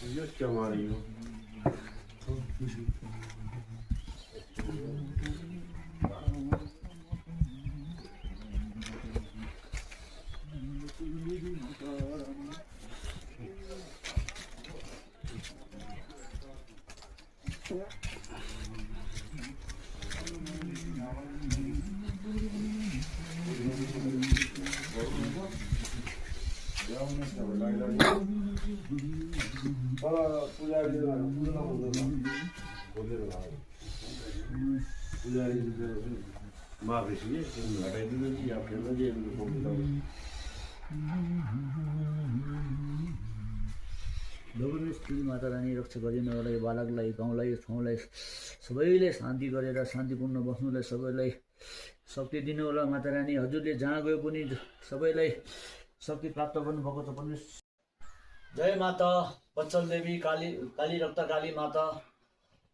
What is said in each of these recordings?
यो क्या मारियो माता रानी रक्षा गरिदिनुलाई बालकलाई गाउँलाई ठाउँलाई सबैले शान्ति गरेर शान्तिपूर्ण बस्नुलाई सबैलाई शक्ति दिनु होला माता रानी। हजुरले जहाँ गयो पनि सबैलाई शक्ति प्राप्त गर्नुभएको छ पनि। जय माता बच्चल देवी काली रक्त काली माता।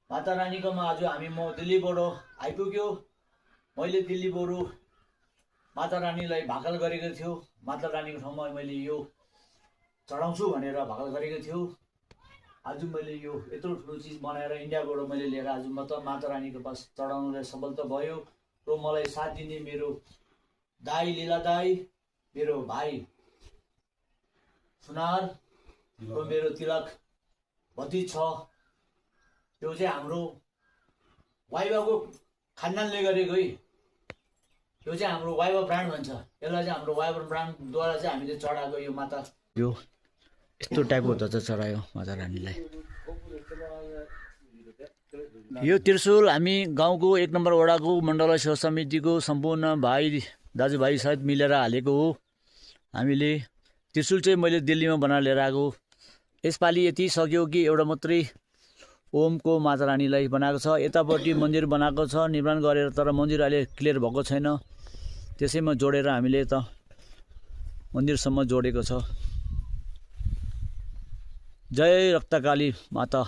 माता रानीकोमा आज हामी म दिल्लीबाट आइपुग्यो। मैले दिल्लीबाट माता रानीलाई भाकल गरेको थियो। माता रानीको ठाउँमा मैले यो चढाउँछु भनेर भाकल गरेको थियो। आज मैले यो यत्रो ठुलो चिज बनाएर इन्डियाबाट मैले लिएर आज माता रानीको पास चढाउनुलाई सफल त भयो। र मलाई साथ दिने मेरो दाई लीला दाई, मेरो भाइ सुनार र मेरो तिलक भतिज छ। त्यो चाहिँ हाम्रो वाइवाको खानदानले गरेको है। यो चाहिँ हाम्रो वाइवा ब्रान्ड भन्छ। यसलाई चाहिँ हाम्रो वाइवा ब्रान्डद्वारा चाहिँ हामीले चढाएको यो माता। यो यस्तो टाइपको ध्वजा चढायो माता रानीलाई। यो त्रिशूल हामी गाउँको 1 नम्बर वडाको मण्डल सेवा समितिको सम्पूर्ण भाइ दाजुभाइ सहित मिलेर हालेको हो। हामीले त्रिशूल चाहिँ मैले दिल्लीमा बनाएर लिएर आएको। यसपालि यति सक्यो कि एउटा मात्रै ओमको माता रानीलाई बनाएको छ। यतापट्टि मन्दिर बनाएको छ निर्माण गरेर, तर मन्दिर अहिले क्लियर भएको छैन। त्यसैमा जोडेर हामीले त मन्दिरसम्म जोडेको छ। जय रक्तकाली माता।